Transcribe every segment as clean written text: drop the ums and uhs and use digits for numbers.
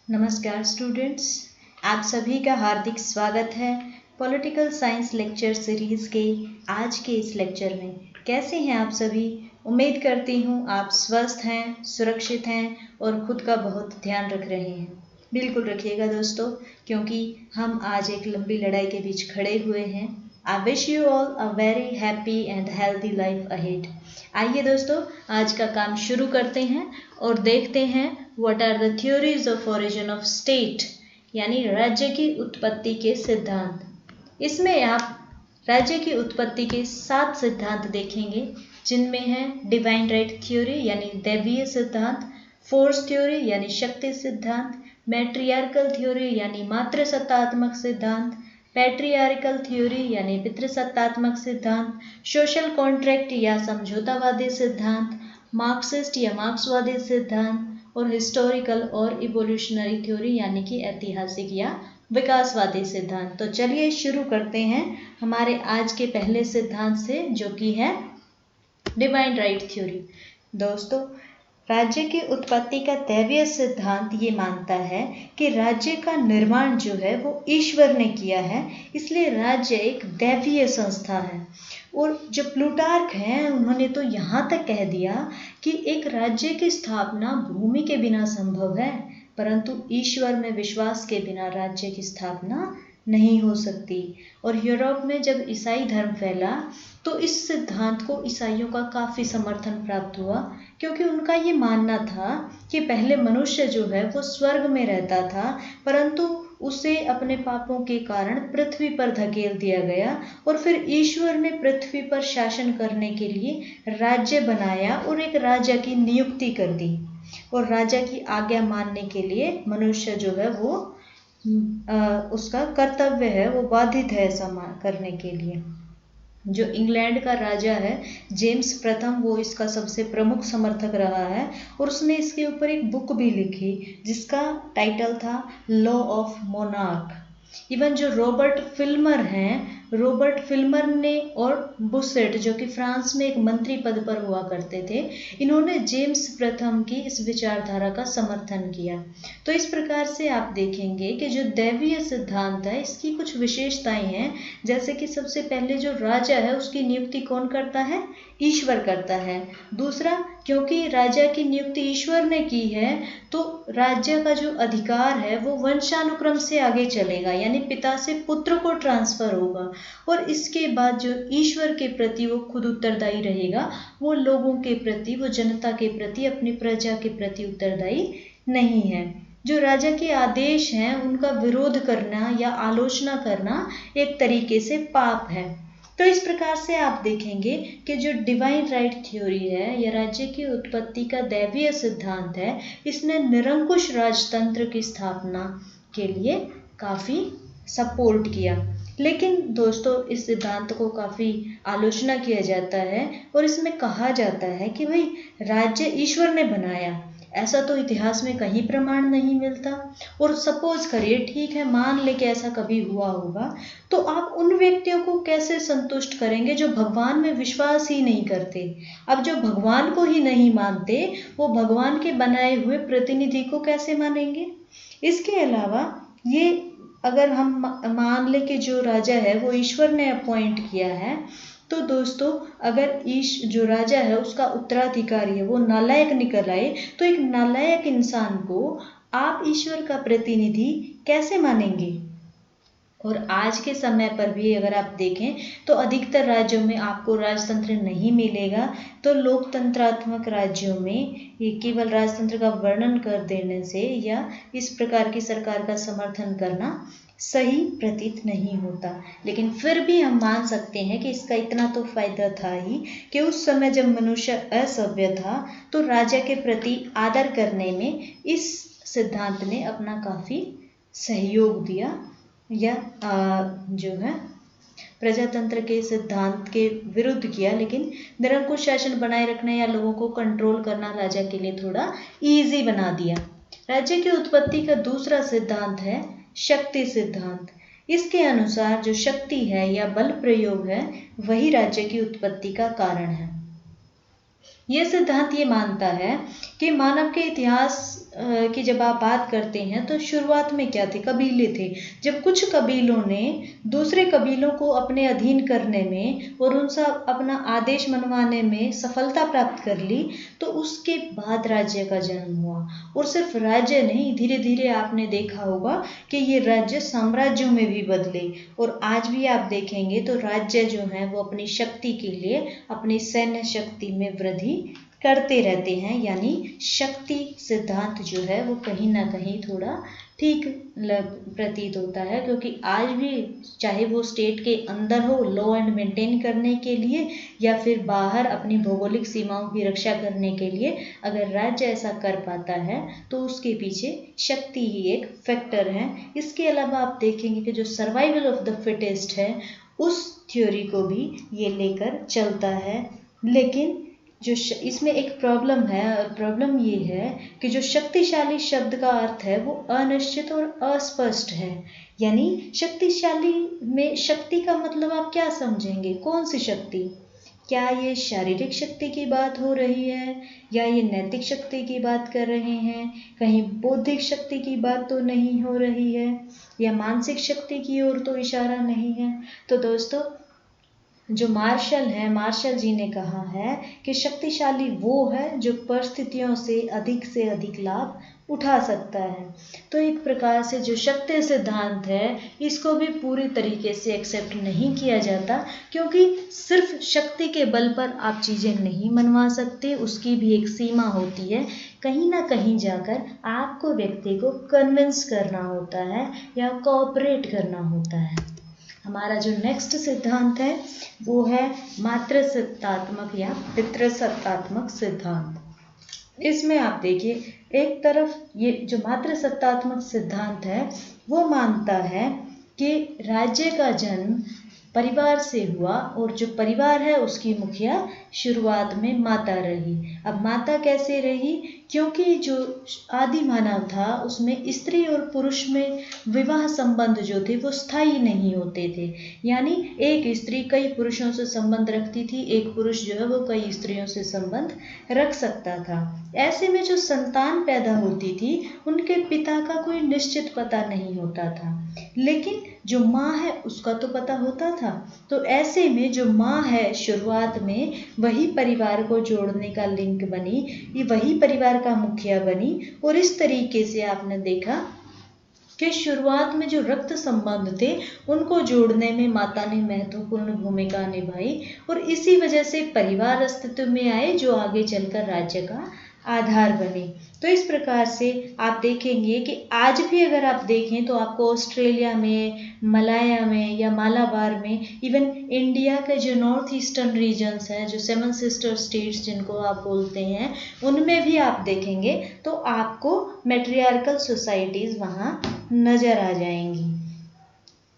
नमस्कार स्टूडेंट्स, आप सभी का हार्दिक स्वागत है पॉलिटिकल साइंस लेक्चर सीरीज़ के आज के इस लेक्चर में। कैसे हैं आप सभी? उम्मीद करती हूँ आप स्वस्थ हैं, सुरक्षित हैं और खुद का बहुत ध्यान रख रहे हैं। बिल्कुल रखिएगा दोस्तों, क्योंकि हम आज एक लंबी लड़ाई के बीच खड़े हुए हैं। I wish you all a very happy and healthy life ahead. आइए दोस्तों, आज का काम शुरू करते हैं और देखते हैं what are the theories of origin of state, यानी राज्य की उत्पत्ति के सिद्धांत। इसमें आप राज्य की उत्पत्ति के 7 सिद्धांत देखेंगे, जिनमें है डिवाइन राइट थ्योरी यानी दैवीय सिद्धांत, फोर्स थ्योरी यानी शक्ति सिद्धांत, मैट्रियार्कल थ्योरी यानी मातृसत्तात्मक सिद्धांत, पैट्रियार्कल थ्योरी यानी पितृसत्तात्मक सिद्धांत, सोशल कॉन्ट्रैक्ट या समझौतावादी सिद्धांत, मार्क्सिस्ट या मार्क्सवादी सिद्धांत और हिस्टोरिकल और इवोल्यूशनरी थ्योरी यानी कि ऐतिहासिक या विकासवादी सिद्धांत। तो चलिए शुरू करते हैं हमारे आज के पहले सिद्धांत से, जो कि है डिवाइन राइट थ्योरी। दोस्तों, राज्य की उत्पत्ति का दैवीय सिद्धांत ये मानता है कि राज्य का निर्माण जो है वो ईश्वर ने किया है, इसलिए राज्य एक दैवीय संस्था है। और जो प्लूटार्क हैं उन्होंने तो यहाँ तक कह दिया कि एक राज्य की स्थापना भूमि के बिना संभव है, परंतु ईश्वर में विश्वास के बिना राज्य की स्थापना नहीं हो सकती। और यूरोप में जब ईसाई धर्म फैला तो इस सिद्धांत को ईसाइयों का काफ़ी समर्थन प्राप्त हुआ, क्योंकि उनका ये मानना था कि पहले मनुष्य जो है वो स्वर्ग में रहता था, परंतु उसे अपने पापों के कारण पृथ्वी पर धकेल दिया गया और फिर ईश्वर ने पृथ्वी पर शासन करने के लिए राज्य बनाया और एक राजा की नियुक्ति कर दी। और राजा की आज्ञा मानने के लिए मनुष्य जो है वो उसका कर्तव्य है, वो बाधित है ऐसा करने के लिए। जो इंग्लैंड का राजा है जेम्स प्रथम, वो इसका सबसे प्रमुख समर्थक रहा है और उसने इसके ऊपर एक बुक भी लिखी जिसका टाइटल था लॉ ऑफ मोनार्क। इवन जो रॉबर्ट फिल्मर हैं, रॉबर्ट फिल्मर ने और बुसेट जो कि फ्रांस में एक मंत्री पद पर हुआ करते थे, इन्होंने जेम्स प्रथम की इस विचारधारा का समर्थन किया। तो इस प्रकार से आप देखेंगे कि जो दैवीय सिद्धांत है इसकी कुछ विशेषताएं हैं, जैसे कि सबसे पहले जो राजा है उसकी नियुक्ति कौन करता है? ईश्वर करता है। दूसरा, क्योंकि राजा की नियुक्ति ईश्वर ने की है तो राज्य का जो अधिकार है वो वंशानुक्रम से आगे चलेगा, यानी पिता से पुत्र को ट्रांसफर होगा। और इसके बाद जो ईश्वर के प्रति वो खुद उत्तरदायी रहेगा, वो लोगों के प्रति, वो जनता के प्रति, अपनी प्रजा के प्रति उत्तरदायी नहीं है। जो राजा के आदेश हैं उनका विरोध करना या आलोचना करना एक तरीके से पाप है। तो इस प्रकार से आप देखेंगे कि जो डिवाइन राइट थ्योरी है या राज्य की उत्पत्ति का दैवीय सिद्धांत है, इसने निरंकुश राजतंत्र की स्थापना के लिए काफ़ी सपोर्ट किया। लेकिन दोस्तों, इस सिद्धांत को काफ़ी आलोचना किया जाता है और इसमें कहा जाता है कि भाई राज्य ईश्वर ने बनाया, ऐसा तो इतिहास में कहीं प्रमाण नहीं मिलता। और सपोज करिए, ठीक है, मान ले कि ऐसा कभी हुआ होगा, तो आप उन व्यक्तियों को कैसे संतुष्ट करेंगे जो भगवान में विश्वास ही नहीं करते? अब जो भगवान को ही नहीं मानते, वो भगवान के बनाए हुए प्रतिनिधि को कैसे मानेंगे? इसके अलावा ये अगर हम मान ले कि जो राजा है वो ईश्वर ने अपॉइंट किया है, तो दोस्तों अगर जो राजा है उसका उत्तराधिकारी है वो नालायक निकल आए, तो एक नालायक इंसान को आप ईश्वर का प्रतिनिधि कैसे मानेंगे? और आज के समय पर भी अगर आप देखें तो अधिकतर राज्यों में आपको राजतंत्र नहीं मिलेगा। तो लोकतंत्रात्मक राज्यों में ये केवल राजतंत्र का वर्णन कर देने से या इस प्रकार की सरकार का समर्थन करना सही प्रतीत नहीं होता। लेकिन फिर भी हम मान सकते हैं कि इसका इतना तो फायदा था ही कि उस समय जब मनुष्य असभ्य था तो राजा के प्रति आदर करने में इस सिद्धांत ने अपना काफ़ी सहयोग दिया, या जो है प्रजातंत्र के सिद्धांत के विरुद्ध किया, लेकिन निरंकुश शासन बनाए रखना या लोगों को कंट्रोल करना राजा के लिए थोड़ा इजी बना दिया। राज्य की उत्पत्ति का दूसरा सिद्धांत है शक्ति सिद्धांत। इसके अनुसार जो शक्ति है या बल प्रयोग है वही राज्य की उत्पत्ति का कारण है। यह सिद्धांत ये मानता है कि मानव के इतिहास की जब आप बात करते हैं तो शुरुआत में क्या थे, कबीले थे। जब कुछ कबीलों ने दूसरे कबीलों को अपने अधीन करने में और उनसे अपना आदेश मनवाने में सफलता प्राप्त कर ली, तो उसके बाद राज्य का जन्म हुआ। और सिर्फ राज्य नहीं, धीरे धीरे आपने देखा होगा कि ये राज्य साम्राज्यों में भी बदले। और आज भी आप देखेंगे तो राज्य जो हैं वो अपनी शक्ति के लिए अपनी सैन्य शक्ति में वृद्धि करते रहते हैं। यानी शक्ति सिद्धांत जो है वो कहीं ना कहीं थोड़ा ठीक प्रतीत होता है, क्योंकि आज भी चाहे वो स्टेट के अंदर हो लॉ एंड मेंटेन करने के लिए, या फिर बाहर अपनी भौगोलिक सीमाओं की रक्षा करने के लिए, अगर राज्य ऐसा कर पाता है तो उसके पीछे शक्ति ही एक फैक्टर है। इसके अलावा आप देखेंगे कि जो सर्वाइवल ऑफ द फिटेस्ट है, उस थ्योरी को भी ये लेकर चलता है। लेकिन जो इसमें एक प्रॉब्लम है, और प्रॉब्लम ये है कि जो शक्तिशाली शब्द का अर्थ है वो अनिश्चित और अस्पष्ट है। यानी शक्तिशाली में शक्ति का मतलब आप क्या समझेंगे, कौन सी शक्ति? क्या ये शारीरिक शक्ति की बात हो रही है, या ये नैतिक शक्ति की बात कर रहे हैं? कहीं बौद्धिक शक्ति की बात तो नहीं हो रही है, या मानसिक शक्ति की ओर तो इशारा नहीं है? तो दोस्तों, जो मार्शल है, मार्शल जी ने कहा है कि शक्तिशाली वो है जो परिस्थितियों से अधिक लाभ उठा सकता है। तो एक प्रकार से जो शक्ति सिद्धांत है, इसको भी पूरी तरीके से एक्सेप्ट नहीं किया जाता, क्योंकि सिर्फ शक्ति के बल पर आप चीज़ें नहीं मनवा सकते, उसकी भी एक सीमा होती है। कहीं ना कहीं जाकर आपको व्यक्ति को कन्विंस करना होता है या कोऑपरेट करना होता है। हमारा जो नेक्स्ट सिद्धांत है वो है मातृसत्तात्मक या पितृसत्तात्मक सिद्धांत। इसमें आप देखिए, एक तरफ ये जो मातृसत्तात्मक सिद्धांत है वो मानता है कि राज्य का जन्म परिवार से हुआ, और जो परिवार है उसकी मुखिया शुरुआत में माता रही। अब माता कैसे रही? क्योंकि जो आदि मानव था उसमें स्त्री और पुरुष में विवाह संबंध जो थे वो स्थायी नहीं होते थे। यानी एक स्त्री कई पुरुषों से संबंध रखती थी, एक पुरुष जो है वो कई स्त्रियों से संबंध रख सकता था। ऐसे में जो संतान पैदा होती थी उनके पिता का कोई निश्चित पता नहीं होता था, लेकिन जो माँ है उसका तो पता होता था। तो ऐसे में जो माँ है शुरुआत में वही परिवार को जोड़ने का लिंक बनी, ये वही परिवार का मुखिया बनी। और इस तरीके से आपने देखा कि शुरुआत में जो रक्त संबंध थे उनको जोड़ने में माता ने महत्वपूर्ण भूमिका निभाई, और इसी वजह से परिवार अस्तित्व में आए जो आगे चलकर राज्य का आधार बने। तो इस प्रकार से आप देखेंगे कि आज भी अगर आप देखें तो आपको ऑस्ट्रेलिया में, मलाया में या मालाबार में, इवन इंडिया के जो नॉर्थ ईस्टर्न रीजन्स हैं, जो 7 सिस्टर स्टेट्स जिनको आप बोलते हैं, उनमें भी आप देखेंगे तो आपको मैट्रियार्कल सोसाइटीज़ वहाँ नज़र आ जाएंगी।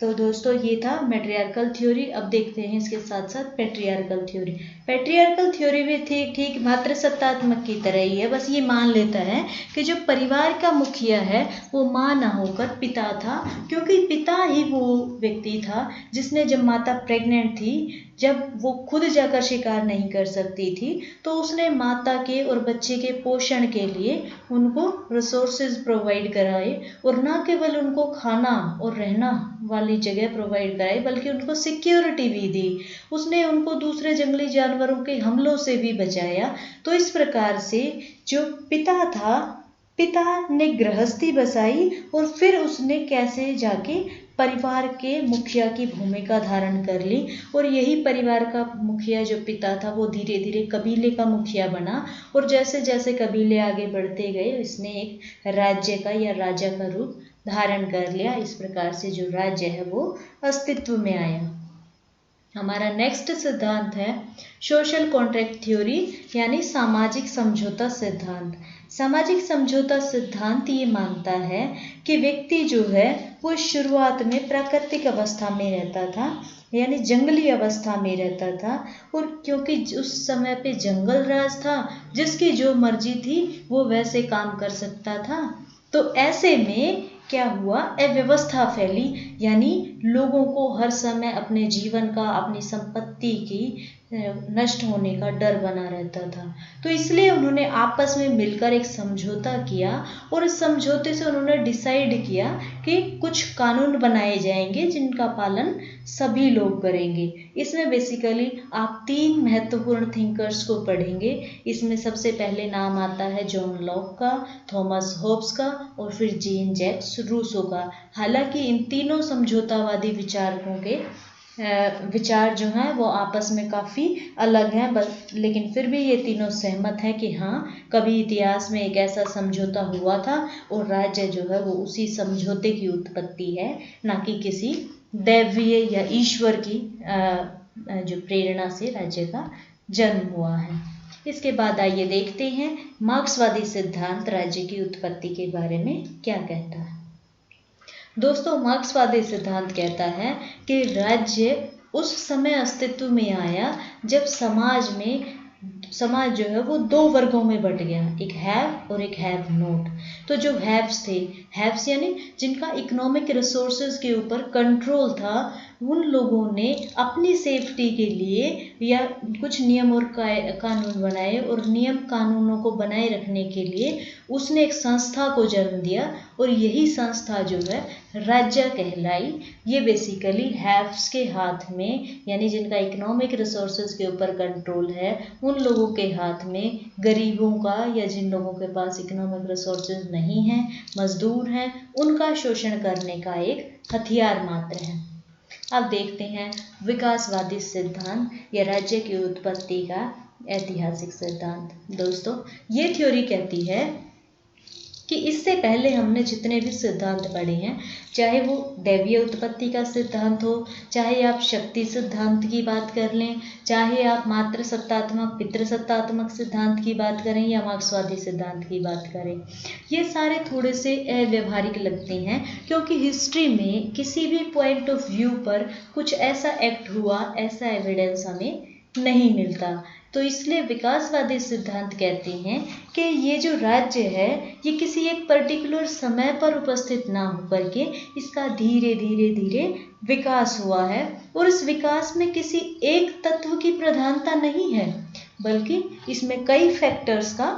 तो दोस्तों, ये था मैट्रियार्कल थ्योरी। अब देखते हैं इसके साथ साथ पैट्रियार्कल थ्योरी। पैट्रियार्कल थ्योरी भी ठीक मातृसत्तात्मक की तरह ही है, बस ये मान लेता है कि जो परिवार का मुखिया है वो माँ ना होकर पिता था, क्योंकि पिता ही वो व्यक्ति था जिसने, जब माता प्रेग्नेंट थी, जब वो खुद जाकर शिकार नहीं कर सकती थी, तो उसने माता के और बच्चे के पोषण के लिए उनको रिसोर्सेज प्रोवाइड कराए, और न केवल उनको खाना और रहना वाली जगह प्रोवाइड कराई, बल्कि उनको सिक्योरिटी भी दी। उसने उनको दूसरे जंगली जानवरों के हमलों से भी बचाया। तो इस प्रकार से जो पिता था, पिता ने गृहस्थी बसाई, और फिर उसने कैसे जाके परिवार के मुखिया की भूमिका धारण कर ली, और यही परिवार का मुखिया जो पिता था वो धीरे धीरे कबीले का मुखिया बना, और जैसे जैसे कबीले आगे बढ़ते गए इसने एक राज्य का या राजा का रूप धारण कर लिया। इस प्रकार से जो राज्य है वो अस्तित्व में आया। हमारा नेक्स्ट सिद्धांत है सोशल कॉन्ट्रैक्ट थ्योरी, यानी सामाजिक समझौता सिद्धांत। सामाजिक समझौता सिद्धांत ये मानता है कि व्यक्ति जो है वो शुरुआत में प्राकृतिक अवस्था में रहता था, यानी जंगली अवस्था में रहता था, और क्योंकि उस समय पे जंगल राज था, जिसकी जो मर्जी थी वो वैसे काम कर सकता था। तो ऐसे में क्या हुआ, अव्यवस्था फैली, यानी लोगों को हर समय अपने जीवन का, अपनी संपत्ति की नष्ट होने का डर बना रहता था। तो इसलिए उन्होंने आपस में मिलकर एक समझौता किया और इस समझौते से उन्होंने डिसाइड किया कि कुछ कानून बनाए जाएंगे जिनका पालन सभी लोग करेंगे। इसमें बेसिकली आप 3 महत्वपूर्ण थिंकर्स को पढ़ेंगे। इसमें सबसे पहले नाम आता है जॉन लॉक का, थॉमस होब्स का और फिर जीन जैक्स रूसो का। हालांकि इन तीनों समझौतावादी विचारकों के विचार जो हैं वो आपस में काफ़ी अलग हैं, बस लेकिन फिर भी ये तीनों सहमत हैं कि हाँ, कभी इतिहास में एक ऐसा समझौता हुआ था और राज्य जो है वो उसी समझौते की उत्पत्ति है, ना कि किसी दैवीय या ईश्वर की जो प्रेरणा से राज्य का जन्म हुआ है। इसके बाद आइए देखते हैं मार्क्सवादी सिद्धांत राज्य की उत्पत्ति के बारे में क्या कहता है। दोस्तों, मार्क्सवादी सिद्धांत कहता है कि राज्य उस समय अस्तित्व में आया जब समाज जो है वो 2 वर्गों में बंट गया, एक हैव और एक हैव नॉट। तो जो हैव्स थे, हैव्स यानी जिनका इकोनॉमिक रिसोर्सेज के ऊपर कंट्रोल था, उन लोगों ने अपनी सेफ्टी के लिए या कुछ नियम और कानून बनाए और नियम कानूनों को बनाए रखने के लिए उसने एक संस्था को जन्म दिया और यही संस्था जो है राज्य कहलाई। ये बेसिकली हैव्स के हाथ में, यानी जिनका इकोनॉमिक रिसोर्सेज के ऊपर कंट्रोल है, उन लोगों के हाथ में गरीबों का या जिन लोगों के पास इकोनॉमिक रिसोर्सेज नहीं हैं, मजदूर हैं, उनका शोषण करने का एक हथियार मात्र है। अब देखते हैं विकासवादी सिद्धांत या राज्य की उत्पत्ति का ऐतिहासिक सिद्धांत। दोस्तों, ये थ्योरी कहती है कि इससे पहले हमने जितने भी सिद्धांत पढ़े हैं, चाहे वो दैवीय उत्पत्ति का सिद्धांत हो, चाहे आप शक्ति सिद्धांत की बात कर लें, चाहे आप मातृ सत्तात्मक पितृ सत्तात्मक सिद्धांत की बात करें या मार्क्सवादी सिद्धांत की बात करें, ये सारे थोड़े से अव्यवहारिक लगते हैं, क्योंकि हिस्ट्री में किसी भी पॉइंट ऑफ व्यू पर कुछ ऐसा एक्ट हुआ, ऐसा एविडेंस हमें नहीं मिलता। तो इसलिए विकासवादी सिद्धांत कहते हैं कि ये जो राज्य है ये किसी एक पर्टिकुलर समय पर उपस्थित ना होकर के इसका धीरे धीरे धीरे विकास हुआ है और इस विकास में किसी एक तत्व की प्रधानता नहीं है, बल्कि इसमें कई फैक्टर्स का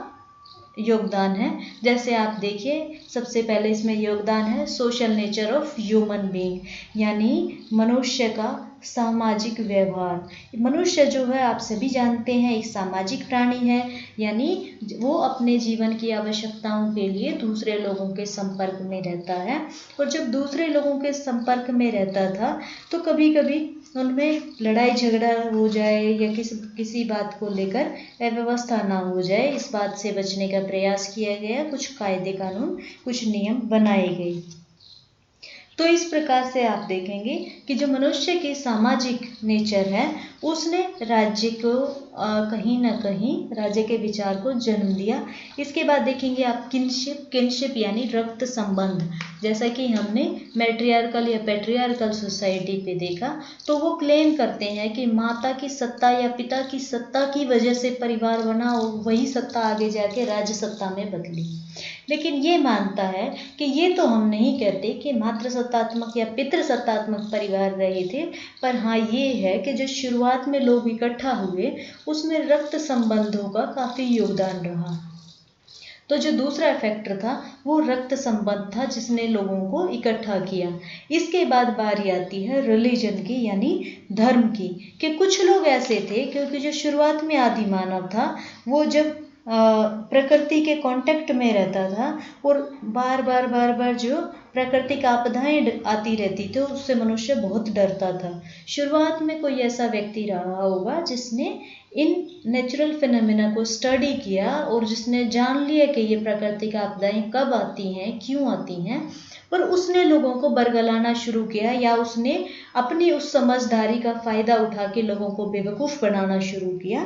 योगदान है। जैसे आप देखिए, सबसे पहले इसमें योगदान है social nature of human being, यानी मनुष्य का सामाजिक व्यवहार। मनुष्य जो है आप सभी जानते हैं एक सामाजिक प्राणी है, यानी वो अपने जीवन की आवश्यकताओं के लिए दूसरे लोगों के संपर्क में रहता है, और जब दूसरे लोगों के संपर्क में रहता था तो कभी कभी उनमें लड़ाई झगड़ा हो जाए या किसी बात को लेकर अव्यवस्था ना हो जाए, इस बात से बचने का प्रयास किया गया, कुछ कायदे कानून, कुछ नियम बनाए गए। तो इस प्रकार से आप देखेंगे कि जो मनुष्य की सामाजिक नेचर है उसने राज्य को कहीं ना कहीं राज्य के विचार को जन्म दिया। इसके बाद देखेंगे आप किनशिप यानी रक्त संबंध। जैसा कि हमने मैट्रियार्कल या पैट्रियार्कल सोसाइटी पे देखा, तो वो क्लेम करते हैं कि माता की सत्ता या पिता की सत्ता की वजह से परिवार बना और वही सत्ता आगे जाके राज्य सत्ता में बदली। लेकिन ये मानता है कि ये तो हम नहीं कहते कि मातृ सत्तात्मक या पितृ सत्तात्मक परिवार रहे थे, पर हाँ ये है कि जो शुरुआत में लोग इकट्ठा हुए उसमें रक्त संबंधों का काफ़ी योगदान रहा। तो जो दूसरा फैक्टर था वो रक्त संबंध था जिसने लोगों को इकट्ठा किया। इसके बाद बारी आती है रिलीजन की, यानी धर्म की, कि कुछ लोग ऐसे थे, क्योंकि जो शुरुआत में आदि मानव था वो जब प्रकृति के कांटेक्ट में रहता था और बार बार जो प्राकृतिक आपदाएं आती रहती थी उससे मनुष्य बहुत डरता था। शुरुआत में कोई ऐसा व्यक्ति रहा होगा जिसने इन नेचुरल फिनोमेना को स्टडी किया और जिसने जान लिया कि ये प्राकृतिक आपदाएं कब आती हैं, क्यों आती हैं, पर उसने लोगों को बरगलाना शुरू किया या उसने अपनी उस समझदारी का फ़ायदा उठा के लोगों को बेवकूफ़ बनाना शुरू किया।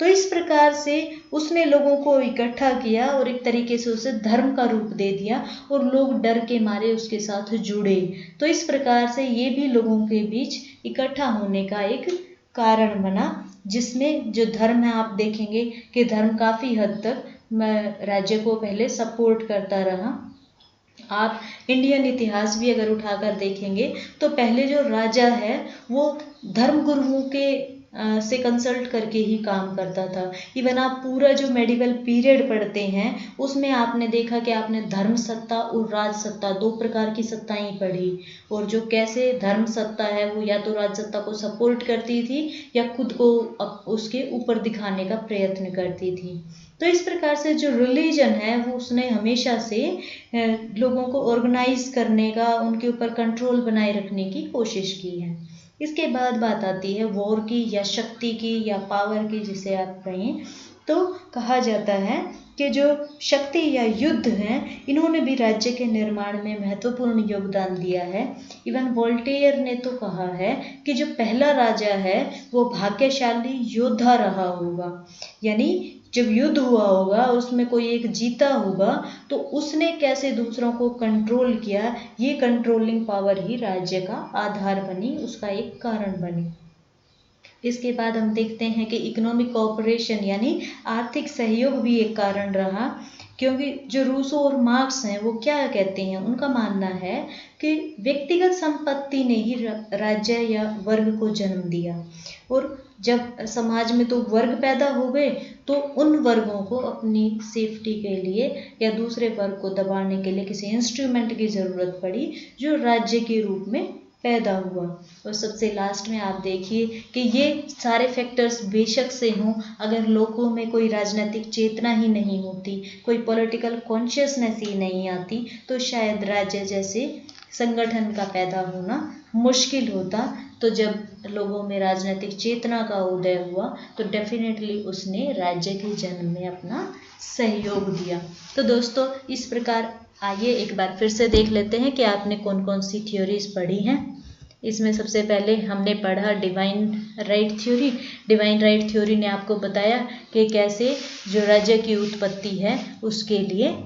तो इस प्रकार से उसने लोगों को इकट्ठा किया और एक तरीके से उसे धर्म का रूप दे दिया और लोग डर के मारे उसके साथ जुड़े। तो इस प्रकार से ये भी लोगों के बीच इकट्ठा होने का एक कारण बना, जिसमें जो धर्म है आप देखेंगे कि धर्म काफ़ी हद तक राज्य को पहले सपोर्ट करता रहा। आप इंडियन इतिहास भी अगर उठाकर देखेंगे तो पहले जो राजा है वो धर्म गुरुओं के से कंसल्ट करके ही काम करता था। इवन आप पूरा जो मेडिकल पीरियड पढ़ते हैं उसमें आपने देखा कि आपने धर्म सत्ता और राज सत्ता, दो प्रकार की सत्ताएं पढ़ी, और जो कैसे धर्म सत्ता है वो या तो राज सत्ता को सपोर्ट करती थी या खुद को उसके ऊपर दिखाने का प्रयत्न करती थी। तो इस प्रकार से जो रिलीजन है वो उसने हमेशा से लोगों को ऑर्गेनाइज करने का, उनके ऊपर कंट्रोल बनाए रखने की कोशिश की है। इसके बाद बात आती है वॉर की या शक्ति की या पावर की, जिसे आप कहें। तो कहा जाता है कि जो शक्ति या युद्ध हैं इन्होंने भी राज्य के निर्माण में महत्वपूर्ण योगदान दिया है। इवन वोल्टेयर ने तो कहा है कि जो पहला राजा है वो भाग्यशाली योद्धा रहा होगा, यानी जब युद्ध हुआ होगा उसमें कोई एक जीता होगा तो उसने कैसे दूसरों को कंट्रोल किया, ये कंट्रोलिंग पावर ही राज्य का आधार बनी, उसका एक कारण बनी। इसके बाद हम देखते हैं कि इकोनॉमिक कोऑपरेशन यानी आर्थिक सहयोग भी एक कारण रहा, क्योंकि जो रूसो और मार्क्स हैं वो क्या कहते हैं, उनका मानना है कि व्यक्तिगत संपत्ति ने ही राज्य या वर्ग को जन्म दिया, और जब समाज में तो वर्ग पैदा हो गए तो उन वर्गों को अपनी सेफ्टी के लिए या दूसरे वर्ग को दबाने के लिए किसी इंस्ट्रूमेंट की ज़रूरत पड़ी जो राज्य के रूप में पैदा हुआ। और सबसे लास्ट में आप देखिए कि ये सारे फैक्टर्स बेशक से हों, अगर लोगों में कोई राजनीतिक चेतना ही नहीं होती, कोई पॉलिटिकल कॉन्शियसनेस ही नहीं आती, तो शायद राज्य जैसे संगठन का पैदा होना मुश्किल होता। तो जब लोगों में राजनीतिक चेतना का उदय हुआ तो डेफिनेटली उसने राज्य के जन्म में अपना सहयोग दिया। तो दोस्तों इस प्रकार आइए एक बार फिर से देख लेते हैं कि आपने कौन कौन सी थ्योरीज पढ़ी हैं। इसमें सबसे पहले हमने पढ़ा divine right theory. Divine right theory ने आपको बताया कि कैसे जो राज्य की उत्पत्ति है उसके लिए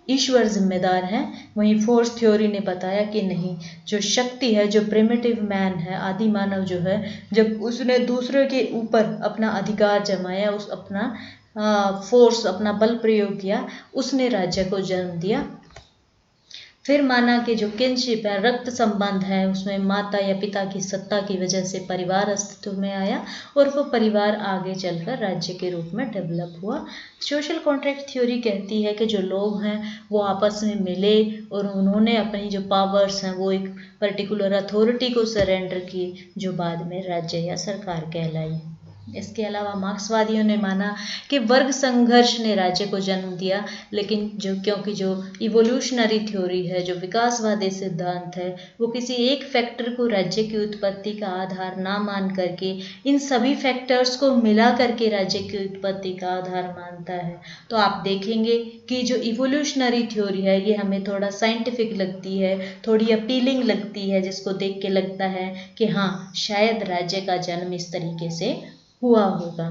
ईश्वर जिम्मेदार है। वहीं फोर्स थ्योरी ने बताया कि नहीं, जो शक्ति है, जो प्रिमिटिव मैन है, आदि मानव जो है, जब उसने दूसरे के ऊपर अपना अधिकार जमाया, उस अपना फोर्स, अपना बल प्रयोग किया, उसने राज्य को जन्म दिया। फिर माना कि जो किनशिप है, रक्त संबंध है, उसमें माता या पिता की सत्ता की वजह से परिवार अस्तित्व में आया और वो परिवार आगे चलकर राज्य के रूप में डेवलप हुआ। सोशल कॉन्ट्रैक्ट थ्योरी कहती है कि जो लोग हैं वो आपस में मिले और उन्होंने अपनी जो पावर्स हैं वो एक पर्टिकुलर अथॉरिटी को सरेंडर की, जो बाद में राज्य या सरकार कहलाई। इसके अलावा मार्क्सवादियों ने माना कि वर्ग संघर्ष ने राज्य को जन्म दिया, लेकिन क्योंकि जो इवोल्यूशनरी थ्योरी है, जो विकासवादी सिद्धांत है, वो किसी एक फैक्टर को राज्य की उत्पत्ति का आधार ना मान करके इन सभी फैक्टर्स को मिला करके राज्य की उत्पत्ति का आधार मानता है। तो आप देखेंगे कि जो इवोल्यूशनरी थ्योरी है ये हमें थोड़ा साइंटिफिक लगती है, थोड़ी अपीलिंग लगती है, जिसको देख के लगता है कि हाँ शायद राज्य का जन्म इस तरीके से हुआ होगा।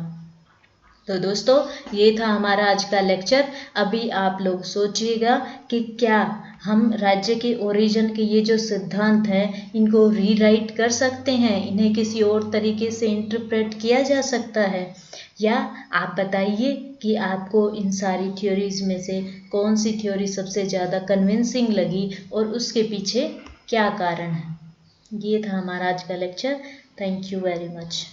तो दोस्तों ये था हमारा आज का लेक्चर। अभी आप लोग सोचिएगा कि क्या हम राज्य के ओरिजिन के ये जो सिद्धांत हैं इनको रीराइट कर सकते हैं, इन्हें किसी और तरीके से इंटरप्रेट किया जा सकता है, या आप बताइए कि आपको इन सारी थ्योरीज में से कौन सी थ्योरी सबसे ज़्यादा कन्विंसिंग लगी और उसके पीछे क्या कारण है। ये था हमारा आज का lecture. Thank you very much.